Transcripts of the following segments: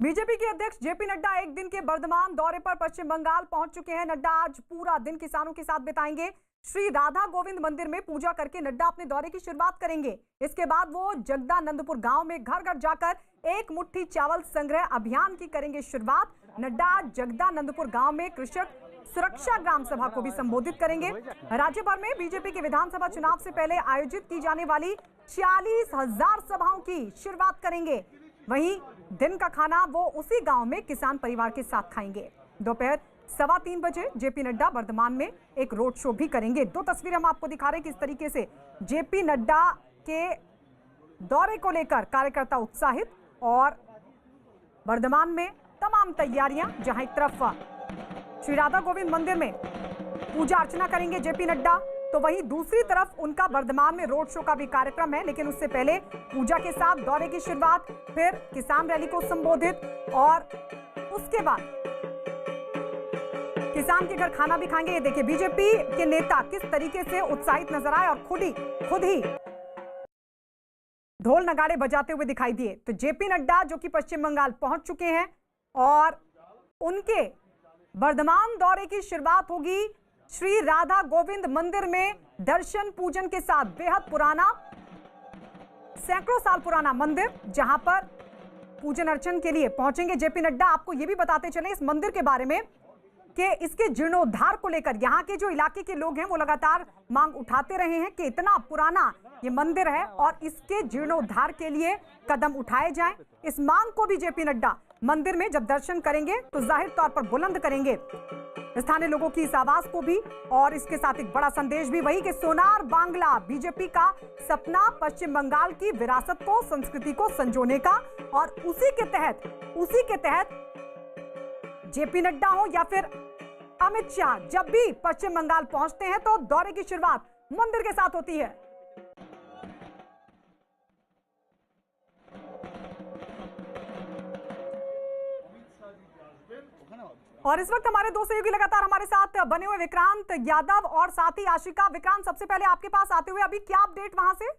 BJP के अध्यक्ष JP Nadda एक दिन के वर्धमान दौरे पर पश्चिम बंगाल पहुंच चुके हैं। नड्डा आज पूरा दिन किसानों के साथ बिताएंगे। श्री राधा गोविंद मंदिर में पूजा करके नड्डा अपने दौरे की शुरुआत करेंगे। इसके बाद वो जगदानंदपुर गांव में घर घर जाकर एक मुट्ठी चावल संग्रह अभियान की करेंगे शुरुआत। नड्डा जगदानंदपुर गांव में कृषक सुरक्षा ग्राम सभा को भी संबोधित करेंगे। राज्य भर में बीजेपी के विधानसभा चुनाव से पहले आयोजित की जाने वाली 40,000 सभाओं की शुरुआत करेंगे। वहीं दिन का खाना वो उसी गांव में किसान परिवार के साथ खाएंगे। दोपहर 3:15 बजे जेपी नड्डा वर्धमान में एक रोड शो भी करेंगे। दो तस्वीर हम आपको दिखा रहे हैं किस तरीके से जेपी नड्डा के दौरे को लेकर कार्यकर्ता उत्साहित और वर्धमान में तमाम तैयारियां। जहां एक तरफ श्री राधा गोविंद मंदिर में पूजा अर्चना करेंगे जेपी नड्डा, तो वहीं दूसरी तरफ उनका वर्धमान में रोड शो का भी कार्यक्रम है। लेकिन उससे पहले पूजा के साथ दौरे की शुरुआत, फिर किसान रैली को संबोधित और उसके बाद किसान के घर खाना भी खाएंगे। ये देखिए बीजेपी के नेता किस तरीके से उत्साहित नजर आए और खुद ही ढोल नगाड़े बजाते हुए दिखाई दिए। तो जेपी नड्डा जो कि पश्चिम बंगाल पहुंच चुके हैं और उनके वर्धमान दौरे की शुरुआत होगी श्री राधा गोविंद मंदिर में दर्शन पूजन के साथ। बेहद पुराना, सैकड़ों साल पुराना मंदिर, जहां पर पूजन अर्चन के लिए पहुंचेंगे जेपी नड्डा। आपको यह भी बताते चले इस मंदिर के बारे में कि इसके जीर्णोद्धार को लेकर यहां के जो इलाके के लोग हैं वो लगातार मांग उठाते रहे हैं कि इतना पुराना ये मंदिर है और इसके जीर्णोद्धार के लिए कदम उठाए जाएं। इस मांग को भी जेपी नड्डा मंदिर में जब दर्शन करेंगे तो जाहिर तौर पर बुलंद करेंगे स्थानीय लोगों की इस आवाज को भी। और इसके साथ एक बड़ा संदेश भी वही कि सोनार बांग्ला बीजेपी का सपना, पश्चिम बंगाल की विरासत को, संस्कृति को संजोने का। और उसी के तहत जेपी नड्डा हो या फिर अमित शाह जब भी पश्चिम बंगाल पहुंचते हैं तो दौरे की शुरुआत मंदिर के साथ होती है। और इस वक्त हमारे दो सहयोगी लगातार हमारे साथ बने हुए, विक्रांत यादव और साथ ही आशिका। विक्रांत, सबसे पहले आपके पास आते हुए अभी क्या अपडेट वहां से?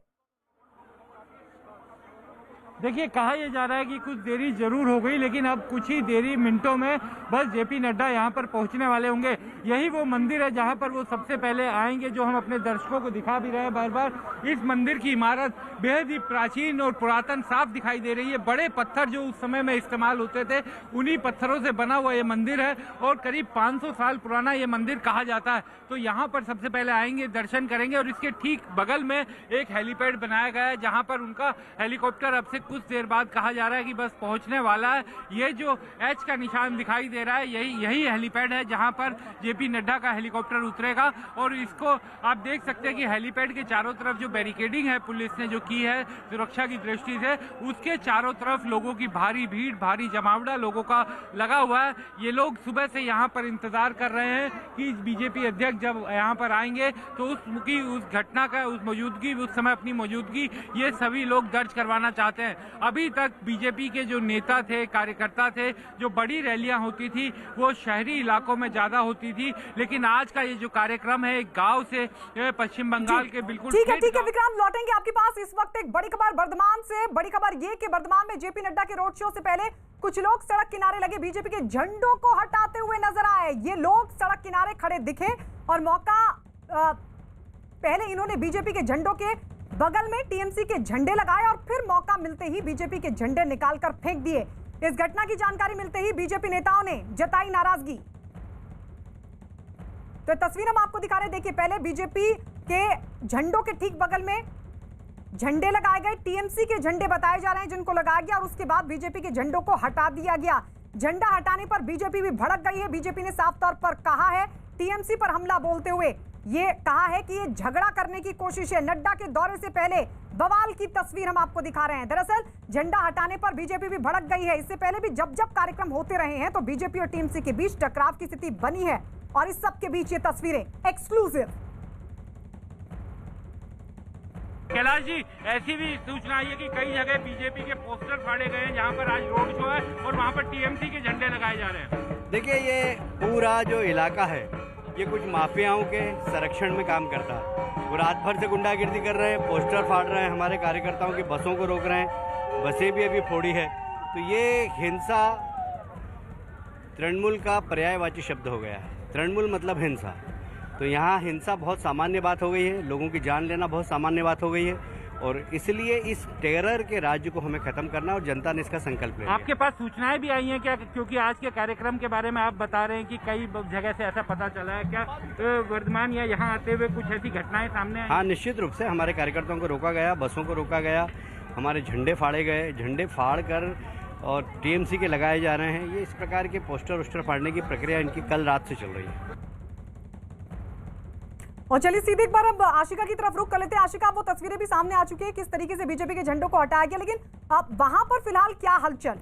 देखिए, कहा यह जा रहा है कि कुछ देरी जरूर हो गई, लेकिन अब कुछ ही देरी मिनटों में बस जेपी नड्डा यहां पर पहुंचने वाले होंगे। यही वो मंदिर है जहां पर वो सबसे पहले आएंगे, जो हम अपने दर्शकों को दिखा भी रहे हैं बार बार। इस मंदिर की इमारत बेहद ही प्राचीन और पुरातन साफ दिखाई दे रही है। बड़े पत्थर जो उस समय में इस्तेमाल होते थे, उन्हीं पत्थरों से बना हुआ ये मंदिर है और करीब 500 साल पुराना ये मंदिर कहा जाता है। तो यहाँ पर सबसे पहले आएंगे, दर्शन करेंगे और इसके ठीक बगल में एक हेलीपैड बनाया गया है, जहाँ पर उनका हेलीकॉप्टर अब से कुछ देर बाद कहा जा रहा है कि बस पहुंचने वाला है। ये जो एच का निशान दिखाई दे रहा है, यही हेलीपैड है जहां पर जेपी नड्डा का हेलीकॉप्टर उतरेगा। और इसको आप देख सकते हैं कि हेलीपैड के चारों तरफ जो बैरिकेडिंग है पुलिस ने जो की है सुरक्षा की दृष्टि से, उसके चारों तरफ लोगों की भारी भीड़, भारी जमावड़ा लोगों का लगा हुआ है। ये लोग सुबह से यहाँ पर इंतजार कर रहे हैं कि बीजेपी अध्यक्ष जब यहाँ पर आएंगे तो उस घटना का, उस मौजूदगी, उस समय अपनी मौजूदगी ये सभी लोग दर्ज करवाना चाहते हैं। अभी तक बीजेपी के जो नेता थे, कार्यकर्ता थे, जो बड़ी रैलियां होती थी वो शहरी इलाकों में ज्यादा होती थी, लेकिन आज का ये जो कार्यक्रम है एक गांव से पश्चिम बंगाल के बिल्कुल ठीक है विक्रांत, लौटेंगे आपके पास। इस वक्त एक बड़ी खबर वर्धमान से, बड़ी खबर ये कि वर्धमान में जेपी नड्डा के रोड शो से पहले कुछ लोग सड़क किनारे लगे बीजेपी के झंडों को हटाते हुए नजर आए। ये लोग सड़क किनारे खड़े दिखे और मौका पहले इन्होंने बीजेपी के झंडों के बगल में टीएमसी के झंडे लगाए और फिर मौका मिलते ही बीजेपी के झंडे निकालकर फेंक दिए। इस घटना की जानकारी मिलते ही बीजेपी नेताओं ने जताई नाराजगी। तो तस्वीर हम आपको दिखा रहे हैं, देखिए पहले बीजेपी के झंडों के ठीक बगल में झंडे लगाए गए, टीएमसी के झंडे बताए जा रहे हैं जिनको लगाया गया, और उसके बाद बीजेपी के झंडों को हटा दिया गया। झंडा हटाने पर बीजेपी भी भड़क गई है। बीजेपी ने साफ तौर पर कहा है, टीएमसी पर हमला बोलते हुए ये कहा है कि ये झगड़ा करने की कोशिश है। नड्डा के दौरे से पहले बवाल की तस्वीर हम आपको दिखा रहे हैं। दरअसल झंडा हटाने पर बीजेपी भी भड़क गई है। इससे पहले भी जब कार्यक्रम होते रहे हैं तो बीजेपी और टीएमसी के बीच टकराव की स्थिति बनी है और इस सब के बीच ये तस्वीरें एक्सक्लूसिव। कैलाश जी, ऐसी भी सूचना आई है कि कई जगह बीजेपी के पोस्टर फाड़े गए हैं जहां पर आज रोड शो है और वहां पर टीएमसी के झंडे लगाए जा रहे हैं। देखिए, ये पूरा जो इलाका है ये कुछ माफियाओं के संरक्षण में काम करता है। वो रात भर से गुंडागिर्दी कर रहे हैं, पोस्टर फाड़ रहे हैं, हमारे कार्यकर्ताओं की बसों को रोक रहे हैं, बसें भी अभी फोड़ी है। तो ये हिंसा तृणमूल का पर्यायवाची शब्द हो गया है। तृणमूल मतलब हिंसा। तो यहाँ हिंसा बहुत सामान्य बात हो गई है, लोगों की जान लेना बहुत सामान्य बात हो गई है, और इसलिए इस टेरर के राज्य को हमें खत्म करना, और जनता ने इसका संकल्प लिया। आपके पास सूचनाएं भी आई हैं क्या? क्योंकि आज के कार्यक्रम के बारे में आप बता रहे हैं कि कई जगह से ऐसा पता चला है, क्या वर्धमान या यहाँ आते हुए कुछ ऐसी घटनाएं सामने आई? हाँ, निश्चित रूप से हमारे कार्यकर्ताओं को रोका गया, बसों को रोका गया, हमारे झंडे फाड़े गए, झंडे फाड़ कर और टीएमसी के लगाए जा रहे हैं। ये इस प्रकार के पोस्टर वोस्टर फाड़ने की प्रक्रिया इनकी कल रात से चल रही है। और चलिए सीधे एक बार अब आशिका की तरफ रुख कर लेते हैं। आशिका, वो तस्वीरें भी सामने आ चुकी है किस तरीके से बीजेपी के झंडों को हटाया गया, लेकिन अब वहां पर फिलहाल क्या हलचल?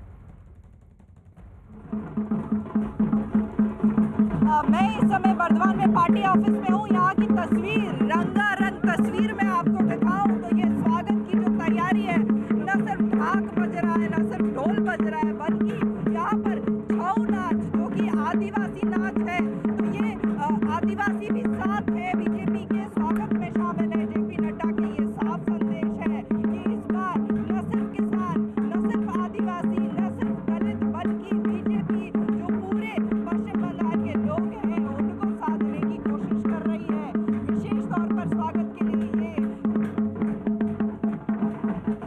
मैं इस समय बर्दवान में पार्टी ऑफिस में हूँ। यहाँ की तस्वीर, रंगारंग तस्वीर मैं आपको दिखाऊं तो ये स्वागत की जो तैयारी है, न सिर्फ ढाक बज रहा है, न सिर्फ ढोल बज रहा है, बल्कि यहाँ पर छऊ नाच जो कि आदिवासी नाच है, तो ये आदिवासी भी साथ है। बीजेपी के स्वागत में शामिल है। जेपी नड्डा के ये साफ संदेश है कि इस बार न सिर्फ किसान, न सिर्फ आदिवासी, न सिर्फ दलित, बल्कि बीजेपी जो पूरे पश्चिम बंगाल के लोग हैं उनको साथ देने की कोशिश कर रही है। विशेष तौर पर स्वागत के लिए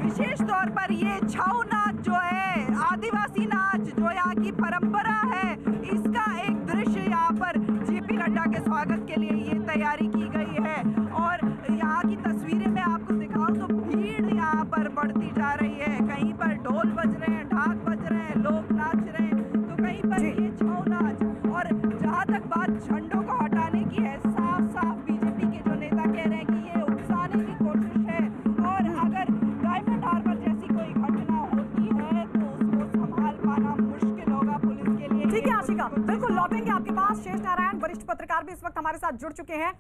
विशेष तौर पर ये छऊ नाच जो है, आदिवासी नाच जो यहाँ की परंपरा है, इसका एक दृश्य यहाँ पर जेपी नड्डा के स्वागत के लिए ये तैयारी की गई है। और यहाँ की तस्वीरें मैं आपको दिखाऊं तो भीड़ यहाँ पर बढ़ती जा रही है। कहीं पर ढोल बज रहे हैं, ढाक बज रहे हैं, लोग नाच रहे हैं, तो कहीं पर ये छऊ नाच। और जहाँ तक बात झंडों को हटाने की है, साफ साफ बीजेपी के जो नेता कह रहे हैं कि ये उकसाने की कोशिश है, और अगर डायमंड हार्बर जैसी कोई घटना होती है तो उसको संभाल पाना मुश्किल होगा पुलिस के लिए। ठीक है आशिका, बिल्कुल लौटेंगे आपके पास। शेष नारायण वरिष्ठ पत्रकार भी इस वक्त हमारे साथ जुड़ चुके हैं।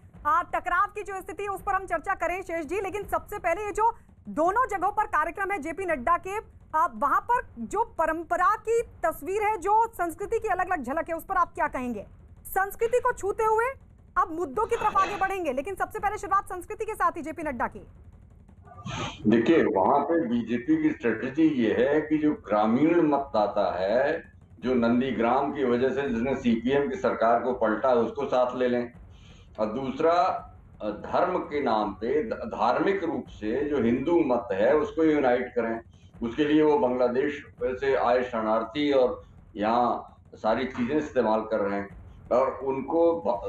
टकराव की जो स्थिति है उस पर हम चर्चा करें शेष जी, लेकिन सबसे पहले ये जो दोनों जगहों पर कार्यक्रम है जेपी नड्डा के, वहां पर जो परंपरा की तस्वीर है, जो संस्कृति की अलग अलग झलक है, उस पर आप क्या कहेंगे? संस्कृति को छूते हुए अब मुद्दों की तरफ आगे बढ़ेंगे, लेकिन सबसे पहले शुरुआत संस्कृति के साथ ही जेपी नड्डा की। देखिए, वहां पे बीजेपी की स्ट्रेटेजी ये है कि जो ग्रामीण मतदाता है, जो नंदीग्राम की वजह से जिसने सीपीएम की सरकार को पलटा, उसको साथ ले लें, और दूसरा धर्म के नाम पे धार्मिक रूप से जो हिंदू मत है उसको यूनाइट करें। उसके लिए वो बांग्लादेश से आए शरणार्थी और यहाँ सारी चीजें इस्तेमाल कर रहे हैं, और उनको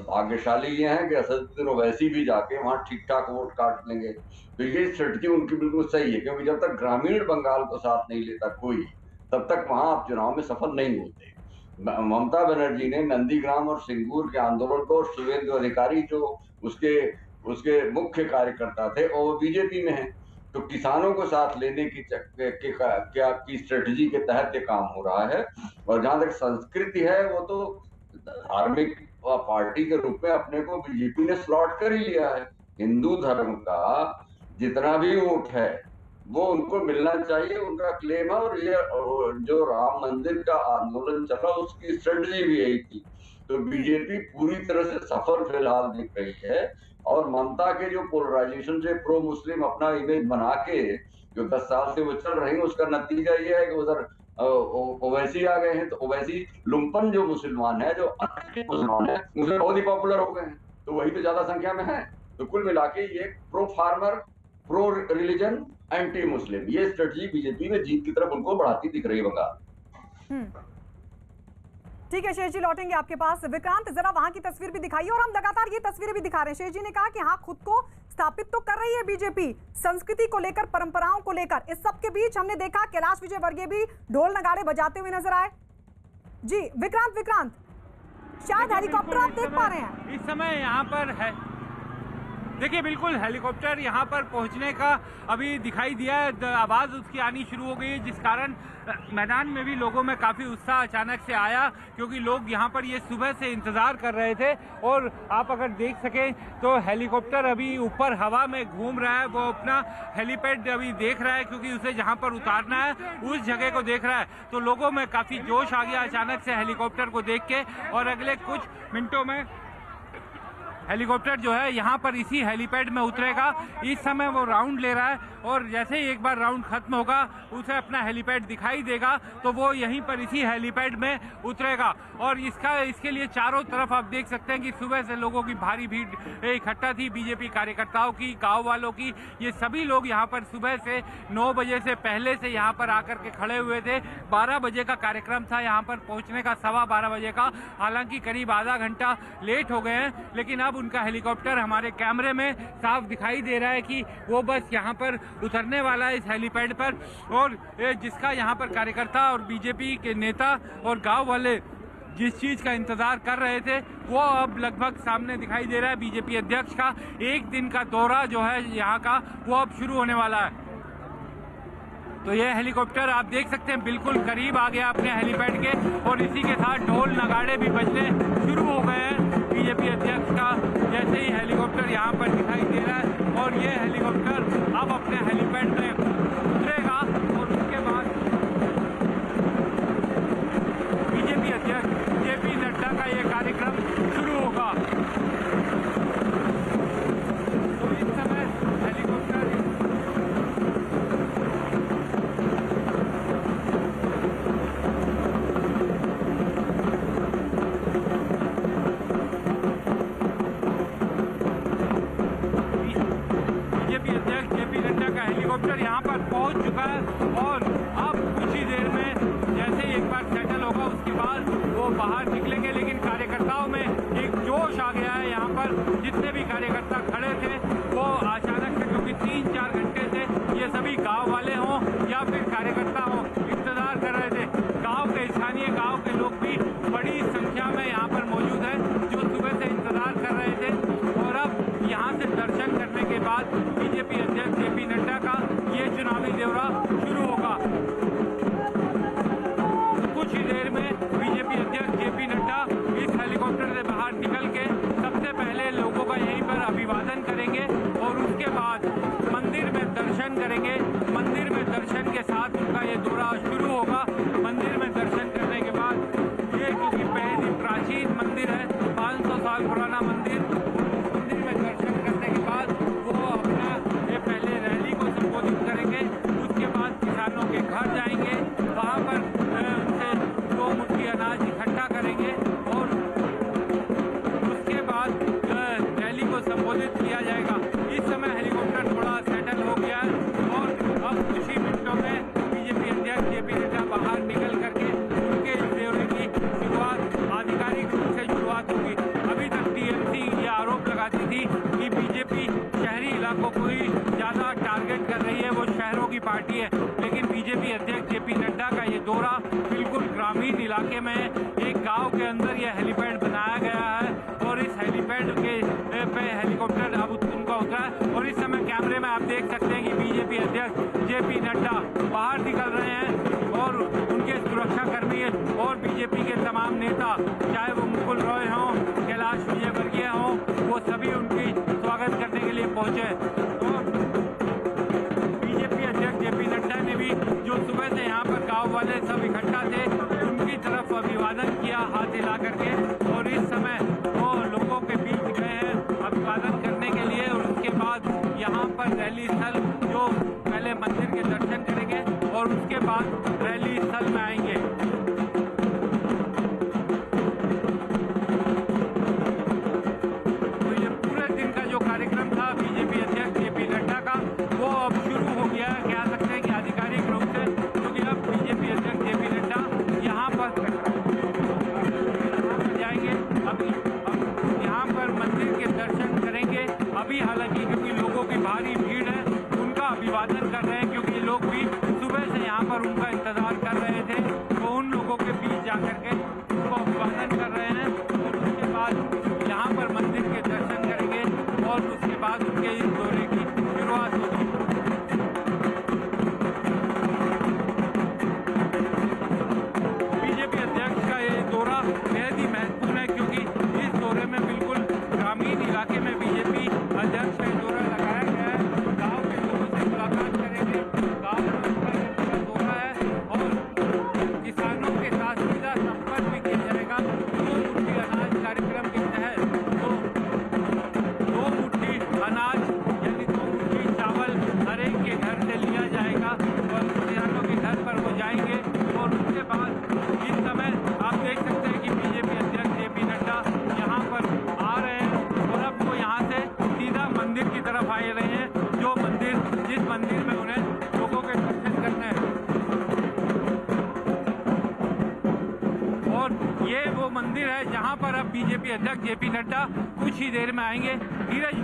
भाग्यशाली ये हैं कि असदुद्दीन ओवैसी भी जाके वहाँ ठीक ठाक वोट काट लेंगे। तो ये स्ट्रेटजी उनकी बिल्कुल सही है, क्योंकि जब तक ग्रामीण बंगाल को साथ नहीं लेता कोई, तब तक वहां आप चुनाव में सफल नहीं होते। ममता बनर्जी ने नंदीग्राम और सिंगूर के आंदोलन को, और शुभेंदु अधिकारी जो उसके मुख्य कार्यकर्ता थे, और वो बीजेपी में है, तो किसानों को साथ लेने की स्ट्रेटजी के तहत ये काम हो रहा है। और जहां तक संस्कृति है, वो तो धार्मिक पार्टी के रूप में अपने को बीजेपी ने स्लॉट कर ही लिया है। हिंदू धर्म का जितना भी वोट है वो उनको मिलना चाहिए, उनका क्लेम है। और ये जो राम मंदिर का आंदोलन चला, उसकी स्ट्रेटजी भी यही थी। तो बीजेपी पूरी तरह से सफल फिलहाल दिख रही है, और ममता के जो पोलराइजेशन से प्रो मुस्लिम अपना इमेज बना के जो 10 साल से वो चल रही है, उसका नतीजा ये है कि उधर ओवैसी आ गए हैं। तो ओवैसी लुम्पन जो मुसलमान है, जो मुसलमान है, मुझे बहुत ही पॉपुलर हो गए हैं, तो वही तो ज्यादा संख्या में है। तो कुल मिला के ये pro farmer, pro religion, anti Muslim, ये स्ट्रेटजी बीजेपी में जीत की तरफ उनको बढ़ाती दिख रही है बंगाल। ठीक है शेष जी, लौटेंगे आपके पास। विक्रांत, जरा वहां की तस्वीर भी दिखाइए, और हम लगातार ये तस्वीरें भी दिखा रहे हैं। शेष जी ने कहा कि हाँ, खुद को स्थापित तो कर रही है बीजेपी संस्कृति को लेकर, परंपराओं को लेकर। इस सब के बीच हमने देखा कैलाश विजयवर्गीय भी ढोल नगाड़े बजाते हुए नजर आए। जी विक्रांत, शायद हेलीकॉप्टर आप देख पा रहे हैं इस समय यहाँ पर है। देखिए, बिल्कुल हेलीकॉप्टर यहाँ पर पहुँचने का अभी दिखाई दिया है, आवाज़ उसकी आनी शुरू हो गई है, जिस कारण मैदान में भी लोगों में काफ़ी उत्साह अचानक से आया, क्योंकि लोग यहाँ पर ये सुबह से इंतज़ार कर रहे थे। और आप अगर देख सकें तो हेलीकॉप्टर अभी ऊपर हवा में घूम रहा है, वो अपना हेलीपैड अभी देख रहा है, क्योंकि उसे जहाँ पर उतारना है उस जगह को देख रहा है। तो लोगों में काफ़ी जोश आ गया अचानक से हेलीकॉप्टर को देख के, और अगले कुछ मिनटों में हेलीकॉप्टर जो है यहाँ पर इसी हेलीपैड में उतरेगा। इस समय वो राउंड ले रहा है और जैसे ही एक बार राउंड खत्म होगा उसे अपना हेलीपैड दिखाई देगा तो वो यहीं पर इसी हेलीपैड में उतरेगा। और इसके लिए चारों तरफ आप देख सकते हैं कि सुबह से लोगों की भारी भीड़ इकट्ठा थी, बीजेपी कार्यकर्ताओं की, गाँव वालों की। ये सभी लोग यहाँ पर सुबह से 9 बजे से पहले से यहाँ पर आकर के खड़े हुए थे। 12 बजे का कार्यक्रम था यहाँ पर पहुँचने का, 12:15 बजे का। हालांकि करीब आधा घंटा लेट हो गए हैं, लेकिन अब उनका हेलीकॉप्टर हमारे कैमरे में साफ दिखाई दे रहा है कि वो बस यहाँ पर उतरने वाला है इस हेलीपैड पर। और जिसका यहाँ पर कार्यकर्ता और बीजेपी के नेता और गांव वाले जिस चीज़ का इंतजार कर रहे थे वो अब लगभग सामने दिखाई दे रहा है। बीजेपी अध्यक्ष का एक दिन का दौरा जो है यहाँ का वो अब शुरू होने वाला है। तो ये हेलीकॉप्टर आप देख सकते हैं बिल्कुल करीब आ गया अपने हेलीपैड के और इसी के साथ ढोल नगाड़े भी बजने शुरू हो गए हैं बीजेपी अध्यक्ष का जैसे ही हेलीकॉप्टर यहाँ पर दिखाई दे रहा है। और ये हेलीकॉप्टर अब अपने हेलीपैड में उतरेगा और उसके बाद बीजेपी अध्यक्ष जेपी नड्डा का ये कार्यक्रम शुरू होगा। तो इस समय हेलीकॉप्टर हेलीकॉप्टर यहाँ पर पहुँच चुका है और अब कुछ ही देर में जैसे ही एक बार सेटल होगा उसके बाद वो बाहर निकलेंगे। लेकिन कार्यकर्ताओं में एक जोश आ गया है। यहाँ पर जितने भी कार्यकर्ता खड़े थे वो अचानक से, क्योंकि 3-4 घंटे से ये सभी गांव वाले हों या फिर कार्यकर्ता हों, इंतज़ार कर रहे थे। गाँव के स्थानीय गाँव के लोग भी बड़ी संख्या में यहाँ पर मौजूद हैं जो सुबह से इंतज़ार कर रहे थे। और अब यहाँ से दर्शन करने के बाद बीजेपी अध्यक्ष जेपी नड्डा का ये चुनावी दौरा शुरू होगा। कुछ ही देर में बीजेपी अध्यक्ष जेपी नड्डा इस हेलीकॉप्टर से बाहर निकल के सबसे पहले लोगों का यहीं पर अभिवादन करेंगे और उसके बाद मंदिर में दर्शन करेंगे। मंदिर में दर्शन के साथ उनका ये दौरा शुरू होगा। मंदिर में दर्शन करने के बाद ये क्योंकि बेहद ही प्राचीन मंदिर है, 500 साल पुराना मंदिर, मंदिर में दर्शन करने के बाद वो अपना ये पहले रैली को संबोधित करेंगे। उसके बाद किसानों के घर जाएंगे, वहाँ पर उनसे 2 मुट्ठी अनाज इकट्ठा करेंगे और उसके बाद रैली को संबोधित किया जाएगा। इस समय हेलीकॉप्टर थोड़ा सेटल हो गया है और अब कुछ ही मिनटों में बीजेपी अध्यक्ष जेपी नड्डा बाहर निकल करके उनके इस दौरे की शुरुआत आधिकारिक रूप से शुरुआत होगी। अभी तक टीएमसी ये आरोप लगाती थी कि बीजेपी शहरी इलाकों को ही ज़्यादा टारगेट कर रही है, वो शहरों की पार्टी है। लेकिन बीजेपी अध्यक्ष जेपी नड्डा का ये दौरा बिल्कुल ग्रामीण इलाके में एक गांव के अंदर ये हेलीपैड बनाया गया है और इस हेलीपैड के पे हेलीकॉप्टर अब उनका उतरा है। और इस समय कैमरे में आप देख सकते हैं कि बीजेपी अध्यक्ष जेपी नड्डा बाहर निकल रहे हैं और उनके सुरक्षाकर्मी और बीजेपी के तमाम नेता, चाहे वो मुकुल रॉय हों, कैलाश विजयवर्गीय हों, वो सभी उनकी स्वागत करने के लिए पहुंचे। और बीजेपी अध्यक्ष जेपी नड्डा ने भी जो सुबह से यहाँ पर गांव वाले सब इकट्ठा थे उनकी तरफ अभिवादन किया हाथ हिला करके और इस समय वो लोगों के बीच गए हैं अभिवादन करने के लिए। और उसके बाद यहाँ पर रैली स्थल जो पहले मंदिर के दर्शन करेंगे और उसके बाद रैली स्थल में आएंगे। तो ये पूरे दिन का जो कार्यक्रम था बीजेपी अध्यक्ष जेपी नड्डा का वो अब शुरू हो गया है, कह सकते हैं कि आधिकारिक रूप से, क्योंकि अब बीजेपी अध्यक्ष जेपी नड्डा यहाँ पर जाएंगे। अब यहाँ पर मंदिर के दर्शन करेंगे। अभी हालांकि क्योंकि लोगों की भारी भीड़ है उनका अभिवादन कर रहे हैं, क्योंकि ये लोग भी सुबह से यहाँ पर उनका इंतजार कर रहे थे तो उन लोगों के बीच जाकर के उनको अभिवादन कर रहे हैं। और उसके बाद यहाँ पर मंदिर के दर्शन करेंगे और उसके बाद उनके इस दौरे की शुरुआत होगी। बीजेपी अध्यक्ष का ये दौरा बेहद ही महत्वपूर्ण है, क्योंकि इस दौरे में बिल्कुल ग्रामीण इलाके में बीजेपी अध्यक्ष का दौरा लगाया गया है। गांव के लोगों से मुलाकात करेंगे, गांव में उनका ये पूरा दौरा है और किसानों के साथ सीधा संपर्क भी मंदिर है जहां पर अब बीजेपी अध्यक्ष जेपी नड्डा कुछ ही देर में आएंगे। धीरज,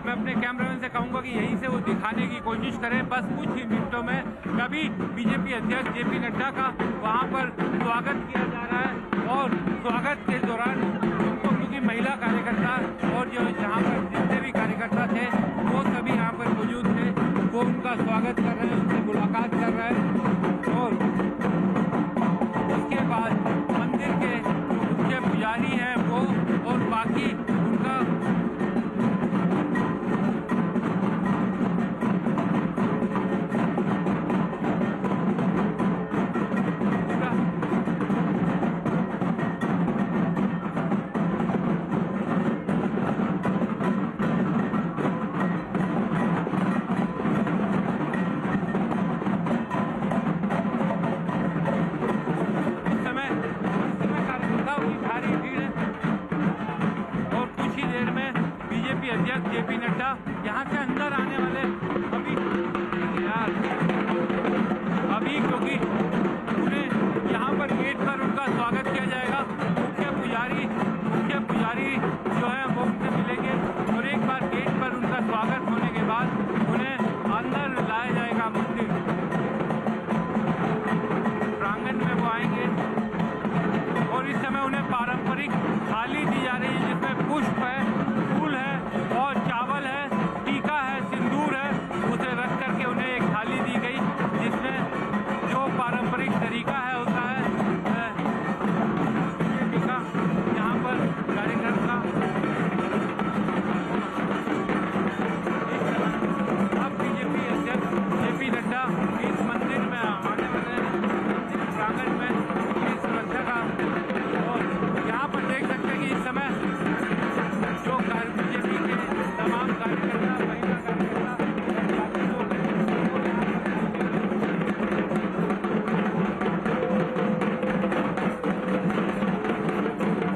मैं अपने कैमरामैन से कहूंगा कि यहीं से वो दिखाने की कोशिश करें। बस कुछ ही मिनटों में अभी बीजेपी अध्यक्ष जेपी नड्डा का वहां पर स्वागत किया जा रहा है और स्वागत के दौरान उनको, क्योंकि महिला कार्यकर्ता और जो यहाँ पर जितने भी कार्यकर्ता थे वो सभी यहाँ पर मौजूद थे, वो उनका स्वागत कर रहे हैं, उनसे मुलाकात कर रहे हैं। और उसके बाद मंदिर के जो मुख्य पुजारी हैं वो और बाकी उनका अध्यक्ष जेपी नड्डा यहाँ से अंदर आने वाले अभी क्योंकि उन्हें यहाँ पर गेट पर उनका स्वागत किया जाएगा। मुख्य पुजारी जो है वो उनसे मिलेंगे और एक बार गेट पर उनका स्वागत होने के बाद उन्हें अंदर लाया जाएगा। मंदिर प्रांगण में वो आएंगे और इस समय उन्हें पारंपरिक थाली दी जा रही है जिसमें पुष्प है, फूल है और चावल है, टीका है, सिंदूर है। उसे रख करके उन्हें एक थाली दी गई जिसमें जो पारंपरिक तरीका है होता है बीजेपी का यहाँ पर कार्यकर्ता अब बीजेपी अध्यक्ष जेपी नड्डा इस मंदिर में आने वाले प्रांगण में पुलिस सुरक्षा का, और यहाँ पर देख सकते हैं कि इस समय जो बीजेपी के तमाम कार्यकर्ता, महिला कार्यकर्ता,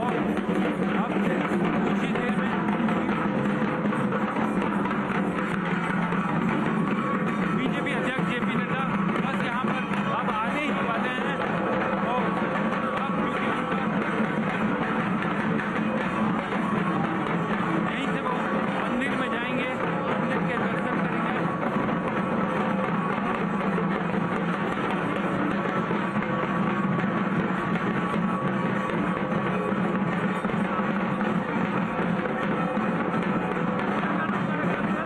और अब से कुछ ही देर में बीजेपी अध्यक्ष जेपी नड्डा बस यहाँ पर अब आने ही वाले हैं और अब यहीं से वो मंदिर में जाएंगे, मंदिर के दर्शन करेंगे।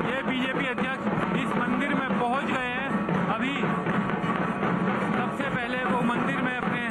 ये बीजेपी अध्यक्ष इस मंदिर में पहुंच गए हैं। अभी सबसे पहले वो मंदिर में अपने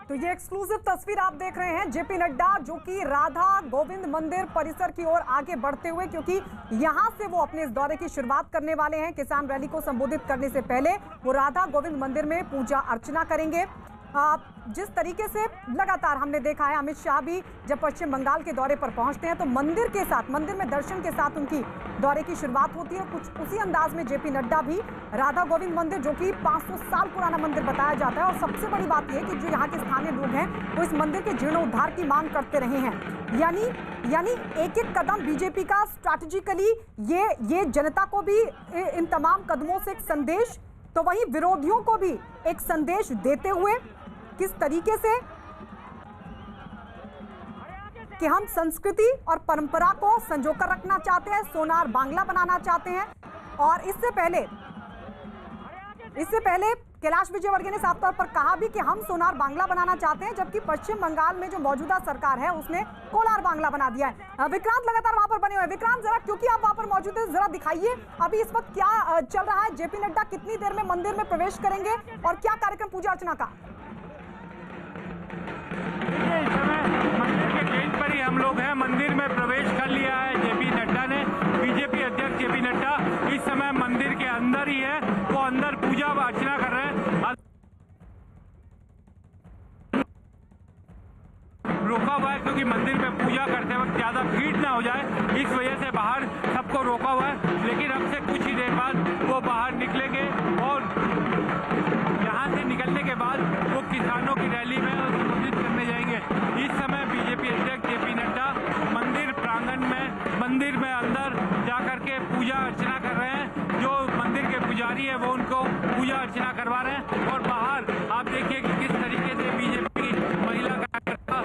तो ये एक्सक्लूसिव तस्वीर आप देख रहे हैं जेपी नड्डा जो कि राधा गोविंद मंदिर परिसर की ओर आगे बढ़ते हुए, क्योंकि यहां से वो अपने इस दौरे की शुरुआत करने वाले हैं। किसान रैली को संबोधित करने से पहले वो राधा गोविंद मंदिर में पूजा अर्चना करेंगे। जिस तरीके से लगातार हमने देखा है, अमित शाह भी जब पश्चिम बंगाल के दौरे पर पहुंचते हैं तो मंदिर में दर्शन के साथ उनकी दौरे की शुरुआत होती है। कुछ उसी अंदाज में जेपी नड्डा भी राधा गोविंद मंदिर, जो कि 500 साल पुराना मंदिर बताया जाता है, और सबसे बड़ी बात यह कि जो यहाँ के स्थानीय लोग हैं वो इस मंदिर के जीर्णोद्धार की मांग करते रहे हैं। यानी एक एक कदम बीजेपी का स्ट्रैटेजिकली ये जनता को भी इन तमाम कदमों से एक संदेश, तो वहीं विरोधियों को भी एक संदेश देते हुए किस तरीके से कि हम संस्कृति और परंपरा को संजोकर रखना चाहते हैं, सोनार बांग्ला बनाना चाहते हैं। और इससे पहले कैलाश विजयवर्गीय ने साफ तौर पर कहा भी कि हम सोनार बांग्ला बनाना चाहते हैं, जबकि पश्चिम बंगाल में जो मौजूदा सरकार है उसने कोलार बांग्ला बना दिया है। विक्रांत लगातार वहां पर बने हुए हैं। विक्रांत, जरा क्योंकि आप वहां पर मौजूद हैं, जरा दिखाइए अभी इस वक्त क्या चल रहा है। जेपी नड्डा कितनी देर में मंदिर में प्रवेश करेंगे और क्या कार्यक्रम पूजा अर्चना का? इस समय मंदिर के गेट पर ही हम लोग हैं। मंदिर में प्रवेश कर लिया है जेपी नड्डा रोका हुआ है, क्योंकि मंदिर में पूजा करते वक्त ज़्यादा भीड़ ना हो जाए, इस वजह से बाहर सबको रोका हुआ है। लेकिन अब से कुछ ही देर बाद वो बाहर निकलेंगे और यहाँ से निकलने के बाद वो किसानों की रैली में संबोधित करने जाएंगे। इस समय बीजेपी अध्यक्ष जेपी नड्डा मंदिर प्रांगण में, मंदिर में अंदर जाकर के पूजा अर्चना कर रहे हैं। जो मंदिर के पुजारी है वो उनको पूजा अर्चना करवा रहे हैं और बाहर आप देखिए कि किस तरीके से बीजेपी की महिला कार्यकर्ता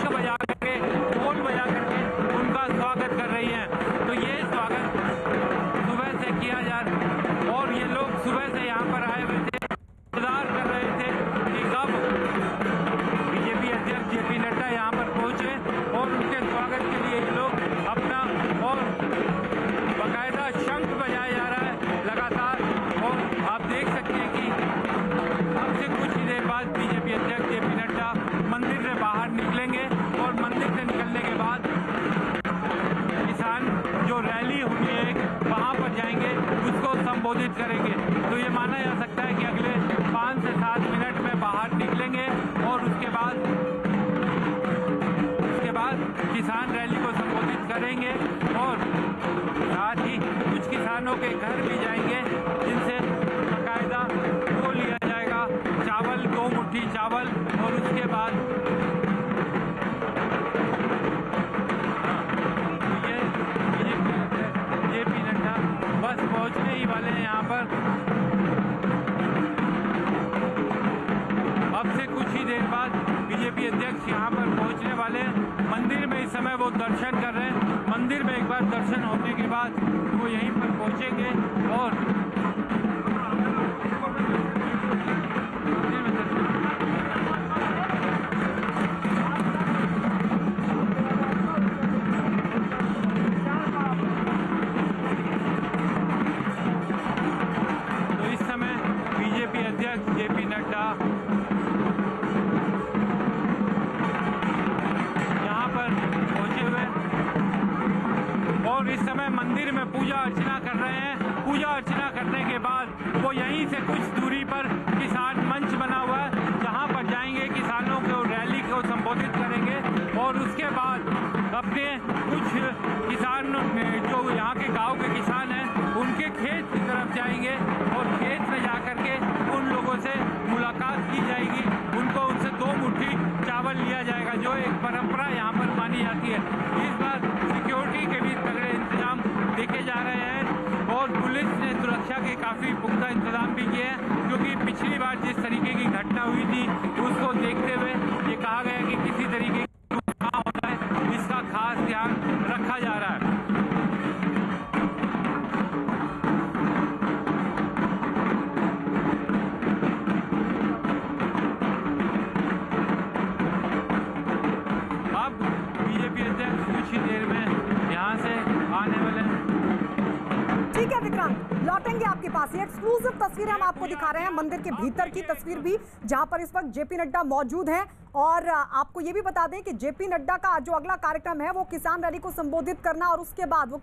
बजा करके, ढोल बजा करके उनका स्वागत कर रही हैं। तो ये स्वागत सुबह से किया जा रहा है और ये लोग सुबह से यहाँ पर आए हुए थे, इंतजार कर रहे थे कि कब बीजेपी अध्यक्ष जेपी नड्डा यहाँ पर पहुँचे और उनके स्वागत के लिए ये लोग अपना और बाकायदा शंख बजाया जा रहा है लगातार। और आप देख सकते हैं कि अब से कुछ ही देर बाद बीजेपी अध्यक्ष जेपी नड्डा मंदिर से बाहर निकलेंगे और मंदिर से निकलने के बाद किसान जो रैली होनी है वहाँ पर जाएंगे, उसको संबोधित करेंगे। तो ये माना जा सकता है कि अगले 5 से 7 मिनट में बाहर निकलेंगे और उसके बाद किसान रैली को संबोधित करेंगे और साथ ही कुछ किसानों के घर भी जाएंगे, जिनसे बाकायदा वो लिया जाएगा चावल, 2 मुट्ठी चावल। और उसके बाद ये जेपी नड्डा बस पहुंचने ही वाले हैं यहाँ पर। अब से कुछ ही देर बाद बीजेपी अध्यक्ष यहाँ पर पहुँचने वाले हैं। मंदिर में इस समय वो दर्शन कर रहे हैं। मंदिर में एक बार दर्शन होने के बाद वो यहीं पर पहुँचेंगे और मंदिर में दर्शन। तो इस समय बीजेपी अध्यक्ष जेपी नड्डा और इस समय मंदिर में पूजा अर्चना कर रहे हैं। पूजा अर्चना करने के बाद वो यहीं से कुछ दूरी पर किसान मंच बना हुआ है, जहां पर जाएंगे, किसानों को रैली को संबोधित करेंगे और उसके बाद अपने कुछ किसान जो यहाँ के गांव के किसान हैं उनके खेत की तरफ जाएंगे और खेत में जाकर के उन लोगों से मुलाकात की जाएगी। उनको उनसे 2 मुट्ठी चावल लिया जाएगा, जो एक परंपरा यहाँ पर मानी जाती है। इस बार सिक्योरिटी के भी तगड़े इंतजाम देखे जा रहे हैं और पुलिस ने सुरक्षा के काफ़ी पुख्ता इंतजाम भी किए हैं, क्योंकि पिछली बार जिस तरीके की घटना हुई थी उसको देखते हुए ये कहा गया कि किसी तरीके की घटना होता है, इसका खास ध्यान रखा जा रहा है। अब बीजेपी अध्यक्ष कुछ ही देर में यहाँ से आने वाले हैं। ठीक है विक्रांत, लौटेंगे आपके पास। ये एक्सक्लूसिव तस्वीर हम आपको दिखा रहे हैं, मंदिर के भीतर की तस्वीर भी, जहां पर इस वक्त जेपी नड्डा मौजूद हैं। और आपको ये भी बता दें कि जेपी नड्डा का जो अगला कार्यक्रम है वो किसान रैली को संबोधित करना और उसके बाद वो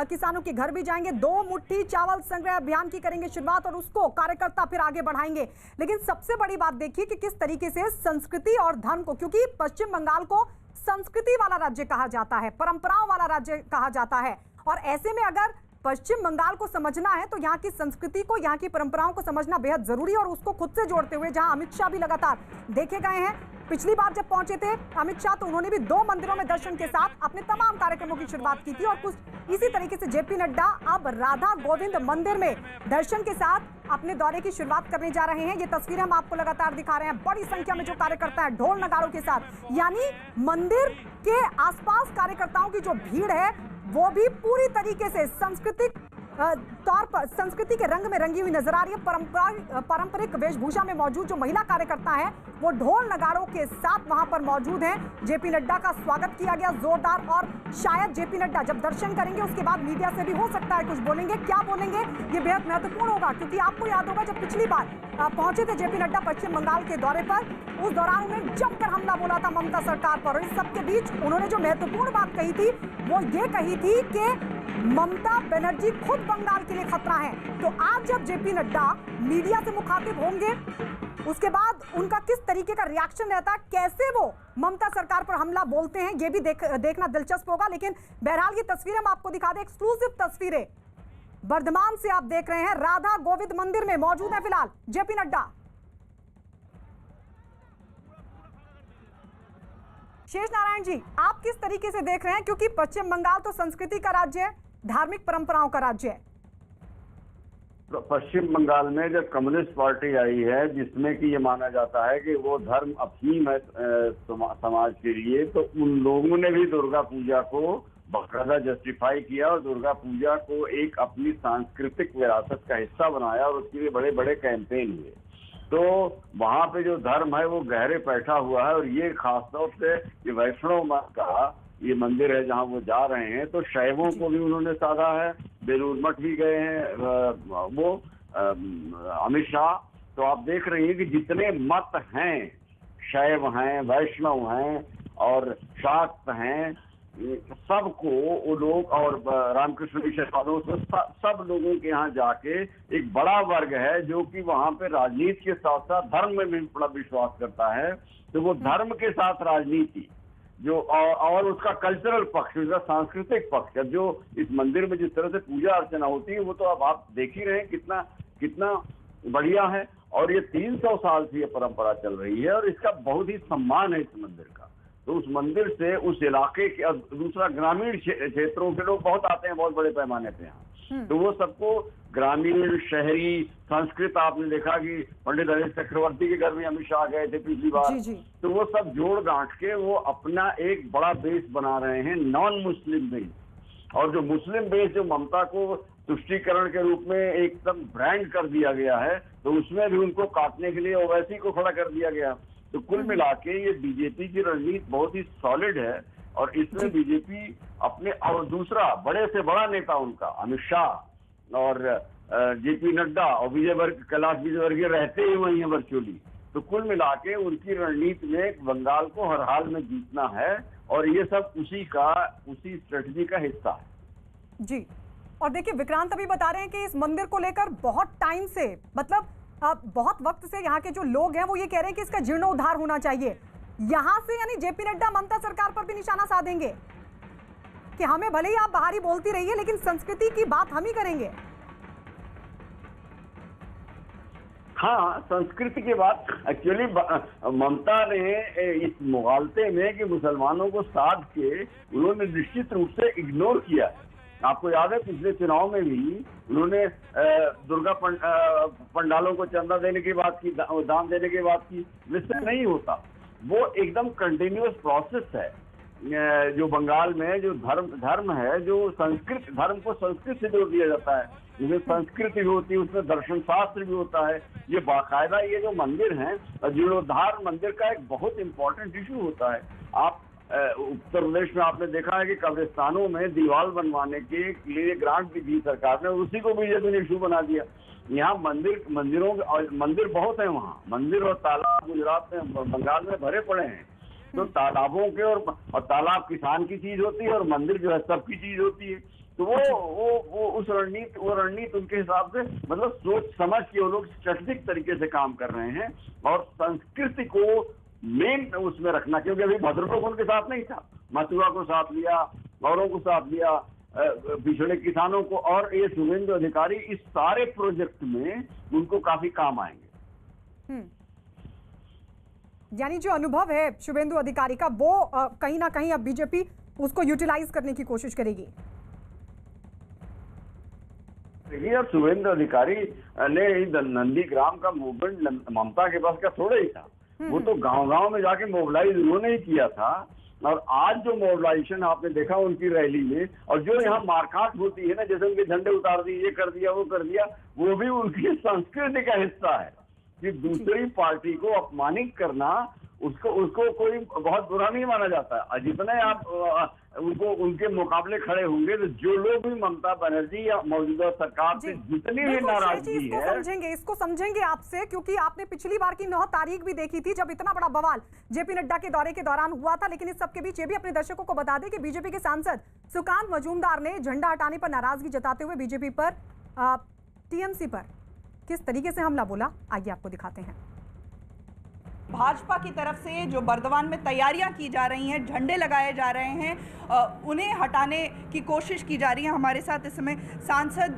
किसानों के घर भी जाएंगे। 2 मुट्ठी चावल संग्रह अभियान की करेंगे शुरुआत और उसको कार्यकर्ता फिर आगे बढ़ाएंगे। लेकिन सबसे बड़ी बात देखिए कि किस तरीके से संस्कृति और धर्म को, क्योंकि पश्चिम बंगाल को संस्कृति वाला राज्य कहा जाता है, परंपराओं वाला राज्य कहा जाता है, और ऐसे में अगर पश्चिम बंगाल को समझना है तो यहाँ की संस्कृति को, यहाँ की परंपराओं को समझना बेहद जरूरी है। और उसको खुद से जोड़ते हुए जहाँ अमित शाह भी लगातार देखे गए हैं, पिछली बार जब पहुंचे थे अमित शाह तो उन्होंने भी 2 मंदिरों में दर्शन के साथ अपने तमाम कार्यक्रमों की शुरुआत की थी। और कुछ इसी तरीके से जेपी नड्डा अब राधा गोविंद मंदिर में दर्शन के साथ अपने दौरे की शुरुआत करने जा रहे हैं। ये तस्वीरें हम आपको लगातार दिखा रहे हैं, बड़ी संख्या में जो कार्यकर्ता है ढोल नगाड़ों के साथ, यानी मंदिर के आसपास कार्यकर्ताओं की जो भीड़ है वो भी पूरी तरीके से सांस्कृतिक तौर पर संस्कृति के रंग में रंगी हुई नजर आ रही है। पारंपरिक वेशभूषा में मौजूद जो महिला कार्यकर्ता हैं वो ढोल नगाड़ों के साथ वहां पर मौजूद हैं। जेपी नड्डा का स्वागत किया गया जोरदार, और शायद जेपी नड्डा जब दर्शन करेंगे उसके बाद मीडिया से भी हो सकता है कुछ बोलेंगे। क्या बोलेंगे ये बेहद महत्वपूर्ण होगा, क्योंकि आपको याद होगा जब पिछली बार पहुंचे थे जेपी नड्डा पश्चिम बंगाल के दौरे पर, उस दौरान उन्होंने जमकर हमला बोला था ममता सरकार पर। और इस सबके बीच उन्होंने जो महत्वपूर्ण बात कही थी वो ये कही थी कि ममता बनर्जी खुद बंगाल के लिए खतरा है। तो आज जब जेपी नड्डा मीडिया से मुखातिब होंगे उसके बाद उनका किस तरीके का रिएक्शन रहता है, कैसे वो ममता सरकार पर हमला बोलते हैं, ये भी देखना दिलचस्प होगा। लेकिन बहरहाल ये तस्वीरें हम आपको दिखा दें, एक्सक्लूसिव तस्वीरें बर्धमान से आप देख रहे हैं। राधा गोविंद मंदिर में मौजूद है फिलहाल जेपी नड्डा। शेष नारायण जी, आप किस तरीके से देख रहे हैं, क्योंकि पश्चिम बंगाल तो संस्कृति का राज्य है, धार्मिक परंपराओं का राज्य है। पश्चिम बंगाल में जब कम्युनिस्ट पार्टी आई है, जिसमें कि ये माना जाता है कि वो धर्म अफीम है समाज के लिए, तो उन लोगों ने भी दुर्गा पूजा को बाकायदा जस्टिफाई किया और दुर्गा पूजा को एक अपनी सांस्कृतिक विरासत का हिस्सा बनाया और उसके लिए बड़े बड़े कैंपेन हुए। तो वहां पे जो धर्म है वो गहरे बैठा हुआ है। और ये खासतौर से ये वैष्णव मत का ये मंदिर है जहां वो जा रहे हैं, तो शैवों को भी उन्होंने साधा है, बेलूर मठ भी गए हैं वो अमित शाह। तो आप देख रहे हैं कि जितने मत हैं, शैव हैं, वैष्णव हैं और शाक्त हैं, सबको वो लोग, और रामकृष्ण मिशन वालों से सब लोगों के यहाँ जाके एक बड़ा वर्ग है जो कि वहां पे राजनीति के साथ साथ धर्म में भी बड़ा विश्वास करता है। तो वो धर्म के साथ राजनीति जो और उसका कल्चरल पक्ष, उसका सांस्कृतिक पक्ष, जो इस मंदिर में जिस तरह से पूजा अर्चना होती है वो तो अब आप देख ही रहे हैं कितना कितना बढ़िया है। और ये 300 साल से ये परंपरा चल रही है और इसका बहुत ही सम्मान है इस मंदिर का। तो उस मंदिर से उस इलाके के, दूसरा ग्रामीण क्षेत्रों के लोग बहुत आते हैं बहुत बड़े पैमाने पे यहाँ। तो वो सबको ग्रामीण, शहरी, संस्कृत, आपने देखा कि पंडित हरीश चक्रवर्ती के घर में अमित शाह गए थे पिछली बार। जी जी। तो वो सब जोड़ गांठ के वो अपना एक बड़ा बेस बना रहे हैं, नॉन मुस्लिम बेस। और जो मुस्लिम बेस जो ममता को तुष्टीकरण के रूप में एकदम ब्रांड कर दिया गया है, तो उसमें भी उनको काटने के लिए ओवैसी को खड़ा कर दिया गया। तो कुल मिला के ये बीजेपी की रणनीति बहुत ही सॉलिड है और इसमें बीजेपी अपने, और दूसरा बड़े से बड़ा नेता उनका अमित शाह और जेपी नड्डा और कैलाश विजयवर्गीय रहते ही वही है वर्चुअली। तो कुल मिला के उनकी रणनीति में बंगाल को हर हाल में जीतना है और ये सब उसी स्ट्रेटजी का हिस्सा है। जी, और देखिए विक्रांत अभी बता रहे हैं कि इस मंदिर को लेकर बहुत टाइम से, मतलब बहुत वक्त से यहाँ के जो लोग हैं वो ये कह रहे हैं कि इसका जीर्णोद्धार होना चाहिए। यहाँ से यानी जेपी नड्डा ममता सरकार पर भी निशाना साधेंगे कि हमें भले ही आप बाहरी बोलती रहिए लेकिन संस्कृति की बात हम ही करेंगे। हाँ, संस्कृति की बात एक्चुअली ममता ने इस मुगालते में कि मुसलमानों को साध के उन्होंने निश्चित रूप से इग्नोर किया। आपको याद है पिछले चुनाव में भी उन्होंने दुर्गा पंडालों को चंदा देने की बात की, दान देने की बात की। जिससे नहीं होता, वो एकदम कंटिन्यूअस प्रोसेस है। जो बंगाल में जो धर्म है, जो संस्कृत, धर्म को संस्कृत से जोड़ दिया जाता है, जिसमें संस्कृति भी होती है, उसमें दर्शन शास्त्र भी होता है। ये बाकायदा ये जो मंदिर है, जीर्णोद्धार मंदिर का एक बहुत इंपॉर्टेंट इशू होता है। आप उत्तर प्रदेश में आपने देखा है कि कब्रिस्तानों में दीवार बनवाने के लिए ग्रांट भी दी सरकार ने, उसी को बीजेपी ने इशू बना दिया। यहाँ मंदिर बहुत है, वहाँ मंदिर और तालाब गुजरात में, बंगाल में भरे पड़े हैं। तो तालाबों के और तालाब किसान की चीज होती है और मंदिर जो है सबकी चीज होती है। तो वो रणनीति उनके हिसाब से, मतलब सोच समझ के वो लोग स्ट्रेटेजिक तरीके से काम कर रहे हैं और संस्कृति को मेन उसमें रखना। क्योंकि अभी भद्रलोक उनके साथ नहीं था, मथुरा को साथ लिया, औरों को साथ लिया, पिछड़े किसानों को, और ये शुभेंदु अधिकारी इस सारे प्रोजेक्ट में उनको काफी काम आएंगे। यानी जो अनुभव है शुभेंदु अधिकारी का, वो कहीं ना कहीं अब बीजेपी उसको यूटिलाइज करने की कोशिश करेगी। देखिए, अब शुभेंदु अधिकारी ने नंदीग्राम का मूवमेंट ममता के पास का थोड़ा ही था। वो तो गांव-गांव में जाके मोबिलाइज उन्होंने ही किया था। और आज जो मोबिलाइजेशन आपने देखा उनकी रैली में, और जो यहाँ मारकाट होती है ना, जैसे उनके झंडे उतार दिए, ये कर दिया, वो कर दिया, वो भी उनकी संस्कृति का हिस्सा है कि दूसरी पार्टी को अपमानित करना, उसको कोई बहुत बुरा नहीं माना जाता। जितने आप उनके मुकाबले खड़े होंगे, तो जो लोग भी ममता बनर्जी या मौजूदा सरकार से जितनी भी नाराजगी है, इसको समझेंगे आपसे, क्योंकि आपने पिछली बार की 9 तारीख भी देखी थी जब इतना बड़ा बवाल जेपी नड्डा के दौरे के दौरान हुआ था। लेकिन इस सबके बीच ये भी अपने दर्शकों को बता दें कि बीजेपी के सांसद सुकांत मजूमदार ने झंडा हटाने पर नाराजगी जताते हुए बीजेपी पर, टीएमसी पर किस तरीके से हमला बोला, आइए आपको दिखाते हैं। भाजपा की तरफ से जो बर्दवान में तैयारियां की जा रही हैं, झंडे लगाए जा रहे हैं, उन्हें हटाने की कोशिश की जा रही है। हमारे साथ इस समय सांसद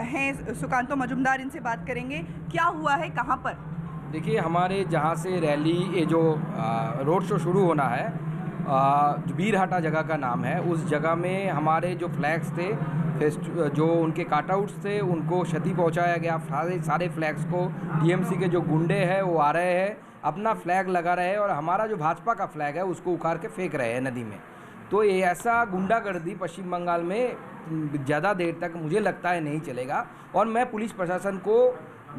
हैं सुकांतो मजुमदार, इनसे बात करेंगे। क्या हुआ है, कहाँ पर? देखिए, हमारे जहाँ से रैली ये जो रोड शो शुरू होना है, जो बीरहाटा जगह का नाम है, उस जगह में हमारे जो फ्लैग्स थे, जो उनके काटआउट्स थे, उनको क्षति पहुंचाया गया। सारे फ्लैग्स को टीएमसी के जो गुंडे हैं वो आ रहे हैं, अपना फ्लैग लगा रहे हैं और हमारा जो भाजपा का फ्लैग है उसको उखाड़ के फेंक रहे हैं नदी में। तो ये ऐसा गुंडागर्दी पश्चिम बंगाल में ज़्यादा देर तक मुझे लगता है नहीं चलेगा। और मैं पुलिस प्रशासन को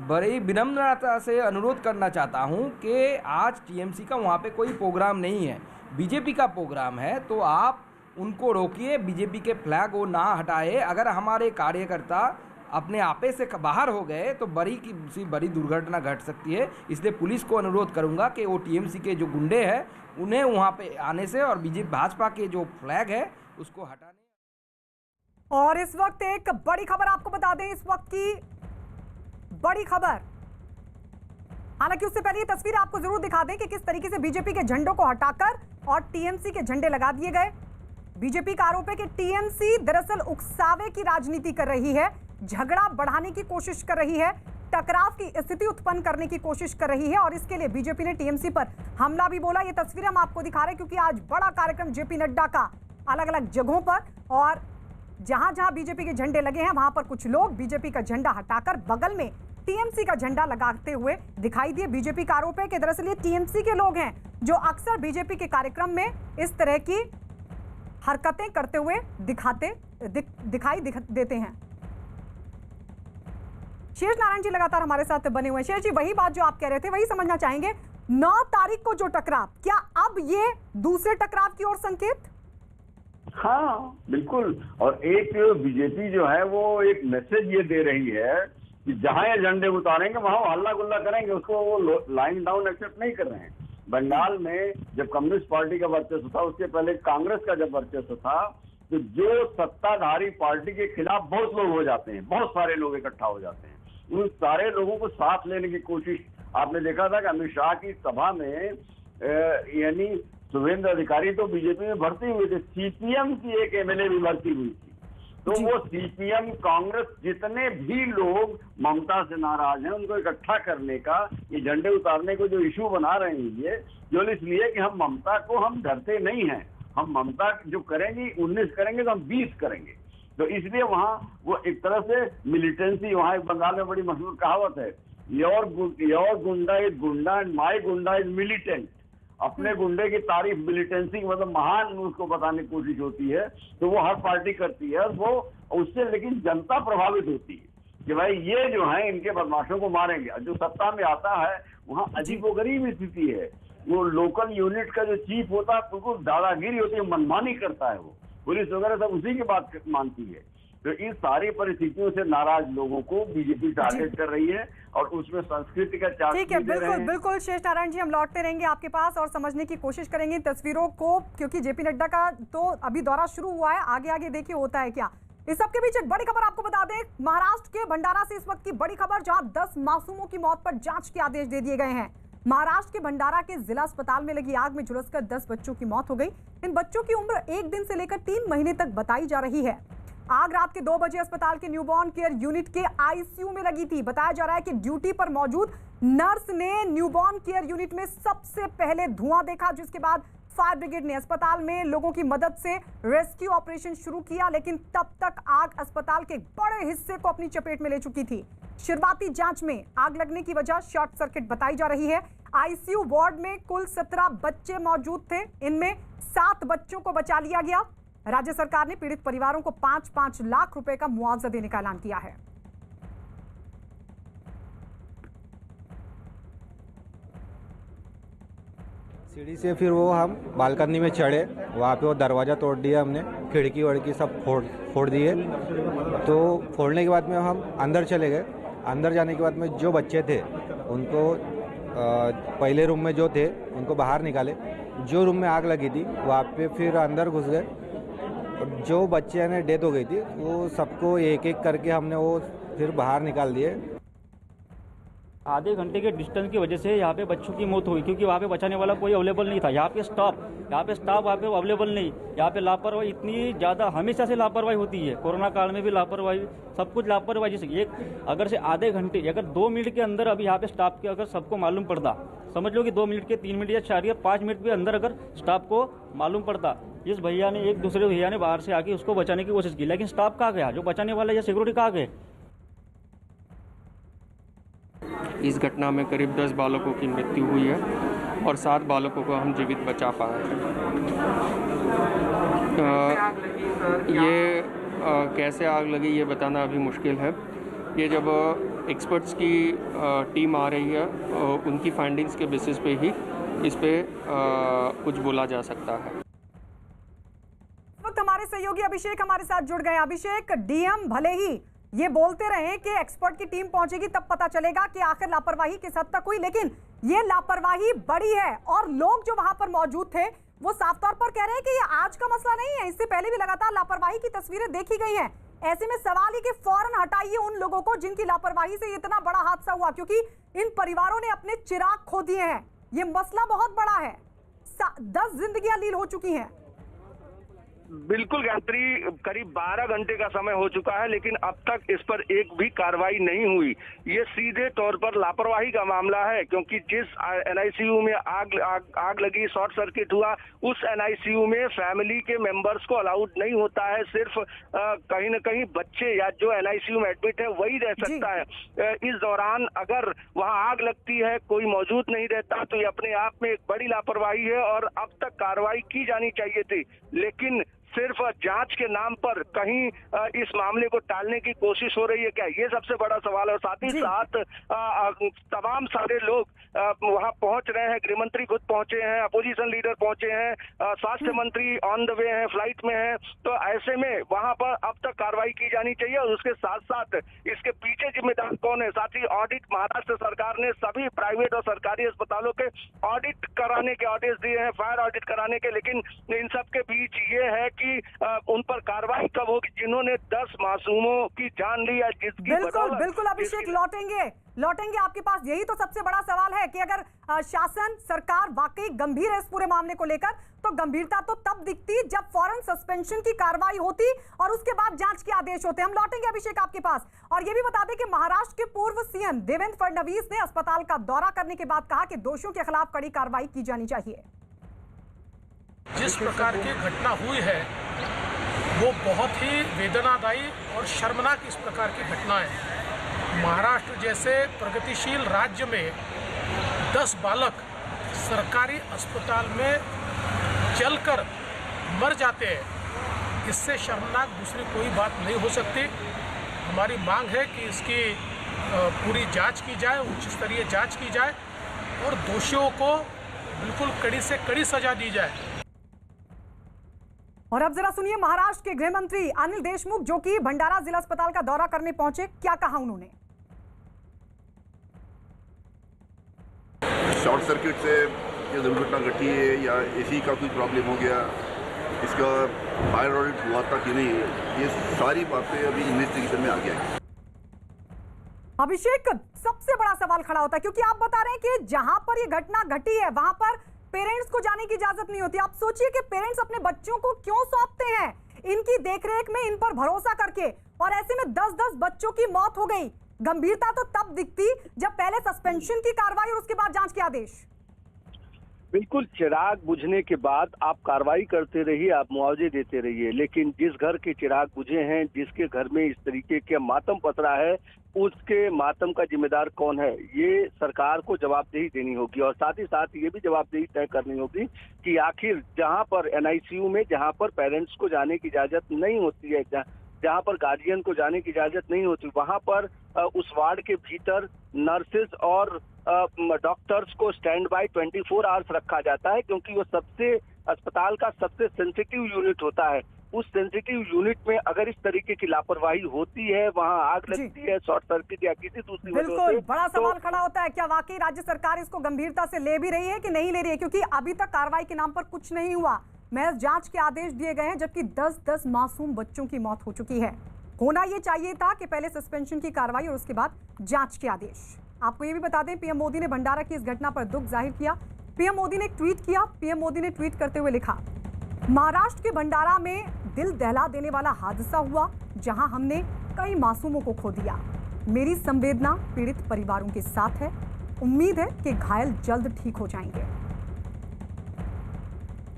बड़ी विनम्रता से अनुरोध करना चाहता हूं कि आज टीएमसी का वहां पे कोई प्रोग्राम नहीं है, बीजेपी का प्रोग्राम है, तो आप उनको रोकिए, बीजेपी के फ्लैग वो ना हटाए। अगर हमारे कार्यकर्ता अपने आपे से बाहर हो गए तो बड़ी दुर्घटना घट सकती है। इसलिए पुलिस को अनुरोध करूंगा कि वो टीएमसी के जो गुंडे हैं उन्हें वहां पे आने से और बीजेपी भाजपा के जो फ्लैग है उसको हटाने। और इस वक्त एक बड़ी खबर आपको बता दें, इस वक्त की बड़ी खबर, हालांकि उससे पहले ये तस्वीर आपको जरूर दिखा दें कि किस तरीके से बीजेपी के झंडों को हटाकर और टीएमसी के झंडे लगा दिए गए। बीजेपी का आरोप है कि टीएमसी दरअसल उकसावे की राजनीति कर रही है, झगड़ा बढ़ाने की कोशिश कर रही है, टकराव की स्थिति उत्पन्न करने की कोशिश कर रही है और इसके लिए बीजेपी ने टीएमसी पर हमला भी बोला। ये तस्वीर हम आपको दिखा रहे हैं क्योंकि आज बड़ा कार्यक्रम जेपी नड्डा का अलग अलग जगहों पर, और जहां जहां बीजेपी के झंडे लगे हैं वहां पर कुछ लोग बीजेपी का झंडा हटाकर बगल में टीएमसी का झंडा लगाते हुए दिखाई दिए। बीजेपी का आरोप है कि दरअसल ये टीएमसी के लोग हैं जो अक्सर बीजेपी के कार्यक्रम में इस तरह की हरकतें करते हुए दिखाई देते हैं। शेष नारायण जी लगातार हमारे साथ बने हुए हैं। शेष जी, वही बात जो आप कह रहे थे वही समझना चाहेंगे, 9 तारीख को जो टकराव, क्या अब ये दूसरे टकराव की ओर संकेत? हाँ बिल्कुल। और एक बीजेपी जो है वो एक मैसेज ये दे रही है कि जहां ये झंडे उतारेंगे वहां हल्ला गुल्ला करेंगे, उसको वो लाइन डाउन एक्सेप्ट नहीं कर रहे हैं। बंगाल में जब कम्युनिस्ट पार्टी का वर्चस्व था, उसके पहले कांग्रेस का जब वर्चस्व था, तो जो सत्ताधारी पार्टी के खिलाफ बहुत लोग हो जाते हैं, बहुत सारे लोग इकट्ठा हो जाते हैं, उन सारे लोगों को साथ लेने की कोशिश आपने देखा था कि अमित शाह की सभा में यानी शुभेंद्र अधिकारी तो बीजेपी में भर्ती हुए थे, सीपीएम की एक एमएलए भी भर्ती हुई थी। तो वो सीपीएम, कांग्रेस, जितने भी लोग ममता से नाराज हैं उनको इकट्ठा करने का, ये झंडे उतारने को जो इशू बना रहे हैं, ये केवल इसलिए कि हम ममता को हम डरते नहीं हैं, हम ममता जो करेंगी 19 करेंगे तो हम 20 करेंगे। तो इसलिए वहाँ वो एक तरह से मिलिटेंसी, वहाँ एक बंगाल में बड़ी मशहूर कहावत है, योर गुंडा इज गुंडा एंड माई गुंडा इज मिलिटेंट। अपने गुंडे की तारीफ मिलिटेंसी मतलब महान उसको बताने की कोशिश होती है, तो वो हर पार्टी करती है, वो उससे लेकिन जनता प्रभावित होती है कि भाई ये जो है इनके बदमाशों को मारेंगे। जो सत्ता में आता है वहाँ अजीबोगरीब स्थिति है, वो लोकल यूनिट का जो चीफ होता है बिल्कुल दादागिरी होती है, मनमानी करता है, वो पुलिस वगैरह सब उसी की बात मानती है। तो इस सारी परिस्थितियों से नाराज लोगों को बीजेपी टारगेट कर रही है और उसमें संस्कृति का चार्ज ठीक है, बिल्कुल बिल्कुल शेष नारायण जी, हम लौटते रहेंगे आपके पास और समझने की कोशिश करेंगे इन तस्वीरों को, क्योंकि जेपी नड्डा का तो अभी दौरा शुरू हुआ है, आगे आगे देखिए होता है क्या। इस सबके बीच एक बड़ी खबर आपको बता दें, महाराष्ट्र के भंडारा से इस वक्त की बड़ी खबर, जहां 10 मासूमों की मौत पर जांच के आदेश दे दिए गए हैं। महाराष्ट्र के भंडारा के जिला अस्पताल में लगी आग में झुलसकर 10 बच्चों की मौत हो गई। इन बच्चों की उम्र 1 दिन से लेकर 3 महीने तक बताई जा रही है। आग रात के 2 बजे अस्पताल के न्यूबॉर्न केयर यूनिट के आईसीयू में लगी थी। बताया जा रहा है कि ड्यूटी पर मौजूद नर्स ने न्यूबॉर्न केयर यूनिट में सबसे पहले धुआं देखा, जिसके बाद फायर ब्रिगेड ने अस्पताल में लोगों की मदद से रेस्क्यू ऑपरेशन शुरू किया, लेकिन तब तक आग अस्पताल के बड़े हिस्से को अपनी चपेट में ले चुकी थी। शुरुआती जांच में आग लगने की वजह शॉर्ट सर्किट बताई जा रही है। आईसीयू वार्ड में कुल 17 बच्चे मौजूद थे, इनमें 7 बच्चों को बचा लिया गया। राज्य सरकार ने पीड़ित परिवारों को 5-5 लाख रुपए का मुआवजा देने का ऐलान किया है। सीढ़ी से फिर वो हम बालकनी में चढ़े, वहाँ पे वो दरवाज़ा तोड़ दिया हमने, खिड़की वड़की सब फोड़ दिए। तो फोड़ने के बाद में हम अंदर चले गए। अंदर जाने के बाद में जो बच्चे थे उनको पहले रूम में जो थे उनको बाहर निकाले। जो रूम में आग लगी थी वहाँ पे फिर अंदर घुस गए। जो बच्चे ने डेथ हो गई थी वो सबको एक एक करके हमने वो फिर बाहर निकाल दिए। आधे घंटे के डिस्टेंस की वजह से यहाँ पे बच्चों की मौत हुई, क्योंकि वहाँ पे बचाने वाला कोई अवेलेबल नहीं था। यहाँ पे स्टाफ वहाँ पे अवेलेबल नहीं। यहाँ पे लापरवाही इतनी ज़्यादा, हमेशा से लापरवाही होती है, कोरोना काल में भी लापरवाही, सब कुछ लापरवाही से। एक अगर से आधे घंटे, अगर 2 मिनट के अंदर अभी यहाँ पे स्टाफ के अगर सबको मालूम पड़ता, समझ लो कि 2 मिनट के 3 मिनट या 4 या 5 मिनट के अंदर अगर स्टाफ को मालूम पड़ता, इस भैया ने, एक दूसरे भैया ने बाहर से आके उसको बचाने की कोशिश की, लेकिन स्टाफ कहाँ गया? जो बचाने वाला या सिक्योरिटी कहाँ गए? इस घटना में करीब 10 बालकों की मृत्यु हुई है और 7 बालकों को हम जीवित बचा पाए हैं। कैसे आग लगी ये बताना अभी मुश्किल है। ये जब एक्सपर्ट्स की टीम आ रही है, उनकी फाइंडिंग्स के बेसिस पे ही इस पे कुछ बोला जा सकता है। वक्त हमारे सहयोगी अभिषेक हमारे साथ जुड़ गए। अभिषेक, डीएम भले ही ये बोलते रहे कि एक्सपर्ट की टीम पहुंचेगी तब पता चलेगा कि आखिर लापरवाही किस हद तक हुई, लेकिन ये लापरवाही बड़ी है और लोग जो वहां पर मौजूद थे वो साफ तौर पर कह रहे हैं कि ये आज का मसला नहीं है, इससे पहले भी लगातार लापरवाही की तस्वीरें देखी गई हैं। ऐसे में सवाल है कि फौरन हटाइए उन लोगों को जिनकी लापरवाही से इतना बड़ा हादसा हुआ, क्योंकि इन परिवारों ने अपने चिराग खो दिए हैं। ये मसला बहुत बड़ा है, 10 जिंदगियां लील हो चुकी हैं। बिल्कुल गायत्री, करीब 12 घंटे का समय हो चुका है, लेकिन अब तक इस पर एक भी कार्रवाई नहीं हुई। ये सीधे तौर पर लापरवाही का मामला है, क्योंकि जिस एनआईसीयू में आग लगी, शॉर्ट सर्किट हुआ, उस एनआईसीयू में फैमिली के मेंबर्स को अलाउड नहीं होता है। सिर्फ कहीं न कहीं बच्चे या जो एनआईसीयू में एडमिट है वही रह सकता है। इस दौरान अगर वहां आग लगती है, कोई मौजूद नहीं रहता, तो ये अपने आप में एक बड़ी लापरवाही है और अब तक कार्रवाई की जानी चाहिए थी, लेकिन सिर्फ जांच के नाम पर कहीं इस मामले को टालने की कोशिश हो रही है क्या, ये सबसे बड़ा सवाल है। और साथ ही साथ तमाम सारे लोग वहां पहुंच रहे हैं, गृह मंत्री खुद पहुंचे हैं, अपोजिशन लीडर पहुंचे हैं, स्वास्थ्य मंत्री ऑन द वे हैं, फ्लाइट में हैं, तो ऐसे में वहां पर अब तक कार्रवाई की जानी चाहिए। और उसके साथ साथ इसके पीछे जिम्मेदार कौन है? साथ ही ऑडिट महाराष्ट्र सरकार ने सभी प्राइवेट और सरकारी अस्पतालों के ऑडिट कराने के आदेश दिए हैं, फायर ऑडिट कराने के, लेकिन इन सब के बीच ये है कि उन पर कार्रवाई कब होगी जिन्होंने 10 मासूमों की जान ली है, जिसकी बिल्कुल अभिषेक, लौटेंगे आपके पास। यही तो सबसे बड़ा सवाल है कि अगर शासन सरकार वाकई गंभीर है इस पूरे मामले को लेकर, तो गंभीरता तो तब दिखती जब फौरन सस्पेंशन की कार्रवाई होती और उसके बाद जांच के आदेश होते। हम लौटेंगे अभिषेक आपके पास। और ये भी बता दें कि महाराष्ट्र के पूर्व सीएम देवेंद्र फडणवीस ने अस्पताल का दौरा करने के बाद कहा कि दोषियों के खिलाफ कड़ी कार्रवाई की जानी चाहिए। जिस प्रकार की घटना हुई है वो बहुत ही वेदनादायी और शर्मनाक इस प्रकार की घटना है। महाराष्ट्र जैसे प्रगतिशील राज्य में 10 बालक सरकारी अस्पताल में जलकर मर जाते हैं, इससे शर्मनाक दूसरी कोई बात नहीं हो सकती। हमारी मांग है कि इसकी पूरी जांच की जाए, उच्च स्तरीय जांच की जाए और दोषियों को बिल्कुल कड़ी से कड़ी सजा दी जाए। और अब जरा सुनिए महाराष्ट्र के गृह मंत्री अनिल देशमुख, जो कि भंडारा जिला अस्पताल का दौरा करने पहुंचे, क्या कहा उन्होंने। शॉर्ट सर्किट से ये दुर्घटना घटी है या एसी का कोई प्रॉब्लम हो गया, इसका फायर ऑडिट हुआ था कि नहीं, ये सारी बातें अभी इन्वेस्टिगेशन में आ गया है। अभिषेक, सबसे बड़ा सवाल खड़ा होता है क्योंकि आप बता रहे हैं कि जहां पर ये घटना घटी है वहां पर पेरेंट्स को जाने की इजाजत नहीं होती। आप सोचिए कि पेरेंट्स अपने बच्चों को क्यों सौंपते हैं इनकी देखरेख में, इन पर भरोसा करके, और ऐसे में 10-10 बच्चों की मौत हो गई। गंभीरता तो तब दिखती जब पहले सस्पेंशन की कार्रवाई और उसके बाद जांच के आदेश। बिल्कुल, चिराग बुझने के बाद आप कार्रवाई करते रहिए, आप मुआवजे देते रहिए, लेकिन जिस घर के चिराग बुझे हैं, जिसके घर में इस तरीके के मातम पसरा है, उसके मातम का जिम्मेदार कौन है, ये सरकार को जवाबदेही देनी होगी। और साथ ही साथ ये भी जवाबदेही तय करनी होगी कि आखिर जहां पर एनआईसीयू में, जहां पर पेरेंट्स को जाने की इजाजत नहीं होती है, जहां पर गार्जियन को जाने की इजाजत नहीं होती, वहां पर उस वार्ड के भीतर नर्सेज और डॉक्टर्स को स्टैंड बाय 24 आवर्स रखा जाता है, क्योंकि वो सबसे अस्पताल का सबसे सेंसिटिव यूनिट होता है। उस सेंसिटिव यूनिट में अगर इस तरीके की लापरवाही होती है, वहां आग लगती है, शॉर्ट सर्किट या किसी दूसरी वजह से, बिल्कुल बड़ा सवाल खड़ा होता है, क्या वाकई राज्य सरकार इसको गंभीरता से ले भी रही है कि नहीं ले रही है, क्योंकि अभी तक कार्रवाई के नाम पर कुछ नहीं हुआ, महज जांच के आदेश दिए गए हैं, जबकि 10-10 मासूम बच्चों की मौत हो चुकी है। होना ये चाहिए था कि पहले सस्पेंशन की कार्रवाई और उसके बाद जांच के आदेश। आपको ये भी बता दें, पीएम मोदी ने भंडारा की इस घटना पर दुख जाहिर किया। पीएम मोदी ने एक ट्वीट किया। पीएम मोदी ने ट्वीट करते हुए लिखा, महाराष्ट्र के भंडारा में दिल दहला देने वाला हादसा हुआ, जहां हमने कई मासूमों को खो दिया। मेरी संवेदना पीड़ित परिवारों के साथ है। उम्मीद है कि घायल जल्द ठीक हो जाएंगे।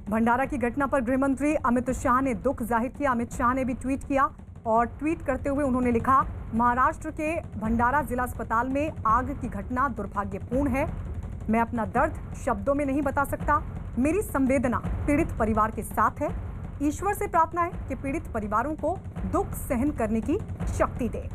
भंडारा की घटना पर गृह मंत्री अमित शाह ने दुख जाहिर किया। अमित शाह ने भी ट्वीट किया और ट्वीट करते हुए उन्होंने लिखा, महाराष्ट्र के भंडारा जिला अस्पताल में आग की घटना दुर्भाग्यपूर्ण है। मैं अपना दर्द शब्दों में नहीं बता सकता। मेरी संवेदना पीड़ित परिवार के साथ है। ईश्वर से प्रार्थना है कि पीड़ित परिवारों को दुख सहन करने की शक्ति दे।